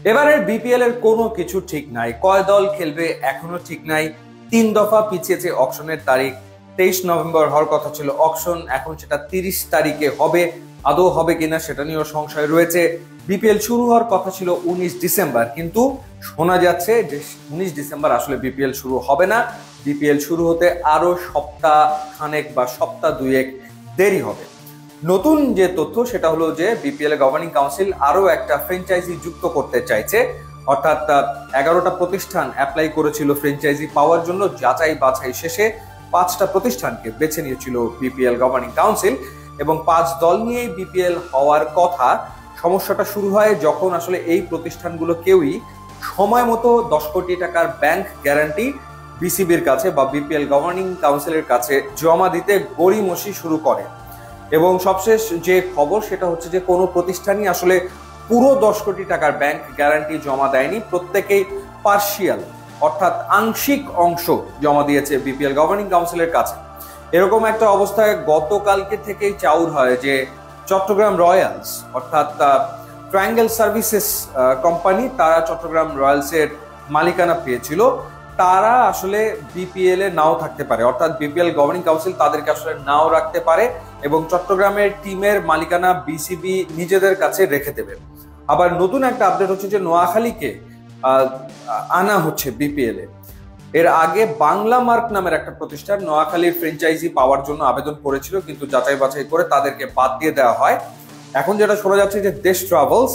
এবারের বিপিএল এর কোনো কিছু ঠিক নাই, কয় দল খেলবে এখনো ঠিক নাই। 3 দফা পিছিয়েছে অকশনের তারিখ। 23 নভেম্বর হওয়ার কথা ছিল অকশন, এখন সেটা 30 তারিখে হবে। আদৌ হবে কিনা সেটা নিয়েও সংশয় রয়েছে। বিপিএল শুরু হওয়ার কথা ছিল 19 ডিসেম্বর, কিন্তু শোনা যাচ্ছে যে 19 ডিসেম্বর আসলে বিপিএল শুরু হবে না। বিপিএল শুরু হতে আরো সপ্তাহ খানেক বা সপ্তাহ দুয়েক দেরি হবে। নতুন যে তথ্য সেটা হলো যে বিপিএল গভর্নিং কাউন্সিল আরো একটা ফ্র্যাঞ্চাইজি যুক্ত করতে চাইছে, অর্থাৎ 11টা প্রতিষ্ঠান অ্যাপ্লাই করেছিল ফ্র্যাঞ্চাইজি পাওয়ার জন্য। যাচাই বাছাই শেষে 5টা প্রতিষ্ঠানকে বেছে নিয়েছিল বিপিএল গভর্নিং কাউন্সিল এবং 5 দল নিয়েই বিপিএল হওয়ার কথা। সমস্যাটা শুরু হয় যখন আসলে এই প্রতিষ্ঠানগুলো কেউই সময় মতো 10 কোটি টাকার ব্যাংক গ্যারান্টি বিসিবির কাছে বা বিপিএল গভর্নিং কাউন্সিলের কাছে জমা দিতে গড়িমসি শুরু করে। এবং সবশেষ যে খবর সেটা হচ্ছে যে কোনো প্রতিষ্ঠানই আসলে পুরো 10 কোটি টাকার ব্যাংক গ্যারান্টি জমা দেয়নি, প্রত্যেকেই পার্শিয়াল অর্থাৎ আংশিক অংশ জমা দিয়েছে বিপিএল গভর্নিং কাউন্সিলের কাছে। এরকম একটা অবস্থায় গতকালকে থেকেই চাউর হয় যে চট্টগ্রাম রয়্যালস অর্থাৎ ট্রায়াঙ্গেল সার্ভিসেস কোম্পানি, তারা চট্টগ্রাম রয়্যালসের মালিকানা পেয়েছিল। তারা আসলে বিপিএল এ নাও থাকতে পারে, অর্থাৎ বিপিএল গভর্নিং কাউন্সিল তাদেরকে আসলে নাও রাখতে পারে এবং চট্টগ্রামের টিমের মালিকানা বিসিবি নিজেদের কাছে রেখে দেবে। আবার নতুন একটা আপডেট হচ্ছে যে নোয়াখালীকে আনা হচ্ছে বিপিএল এ। এর আগে বাংলা মার্ক নামের একটা প্রতিষ্ঠান নোয়াখালীর ফ্র্যাঞ্চাইজি পাওয়ার জন্য আবেদন করেছিল, কিন্তু যাচাই বাছাই করে তাদেরকে বাদ দিয়ে দেওয়া হয়। এখন যেটা শোনা যাচ্ছে যে দেশ ট্রাভেলস,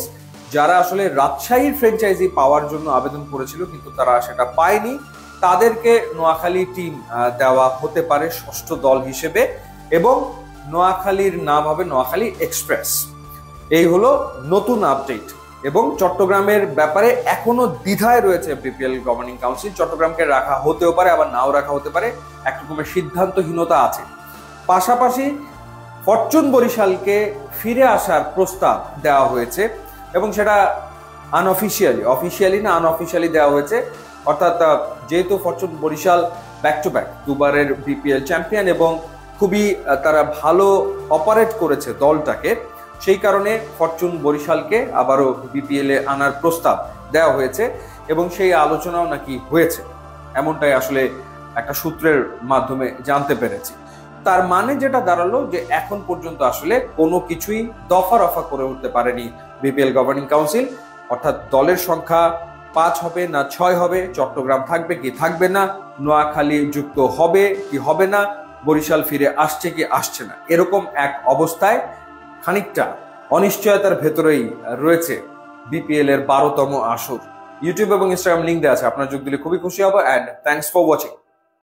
যারা আসলে রাজশাহীর ফ্র্যাঞ্চাইজি পাওয়ার জন্য আবেদন করেছিল কিন্তু তারা সেটা পায়নি, তাদেরকে নোয়াখালী টিম দেওয়া হতে পারে 6ষ্ঠ দল হিসেবে এবং নোয়াখালীর নাম হবে নোয়াখালী এক্সপ্রেস। এই হলো নতুন আপডেট। এবং চট্টগ্রামের ব্যাপারে এখনো দ্বিধায় রয়েছে বিপিএল গভর্নিং কাউন্সিল। চট্টগ্রামকে রাখা হতেও পারে আবার নাও রাখা হতে পারে, একরকমের সিদ্ধান্তহীনতা আছে। পাশাপাশি ফরচুন বরিশালকে ফিরে আসার প্রস্তাব দেওয়া হয়েছে এবং সেটা অফিসিয়ালি না আনঅফিসিয়ালি দেওয়া হয়েছে। অর্থাৎ যেহেতু fortune Barishal back to back দুবারের বিপিএল চ্যাম্পিয়ন এবং খুবই তারা ভালো অপারেট করেছে দলটাকে, সেই কারণে ফরচুন বরিশালকে আবারও বিপিএল এ আনার প্রস্তাব দেওয়া হয়েছে এবং সেই আলোচনাও নাকি হয়েছে, এমনটাই আসলে একটা সূত্রের মাধ্যমে জানতে পেরেছি। তার মানে যেটা দাঁড়ালো যে এখন পর্যন্ত আসলে কোনো কিছুই দফা রফা করে উঠতে পারেনি বিপিএল গভর্নিং কাউন্সিল। অর্থাৎ দলের সংখ্যা 5 হবে না 6 হবে, চট্টগ্রাম থাকবে কি থাকবে না, নোয়াখালী যুক্ত হবে কি হবে না, বরিশাল ফিরে আসছে কি আসছে না, এরকম এক অবস্থায় খানিকটা অনিশ্চয়তার ভেতরেই রয়েছে বিপিএল এর 12তম আসর। ইউটিউব এবং ইনস্টাগ্রাম লিঙ্ক দেওয়া আছে, আপনার যোগ দিলে খুবই খুশি হবো। And thanks for watching.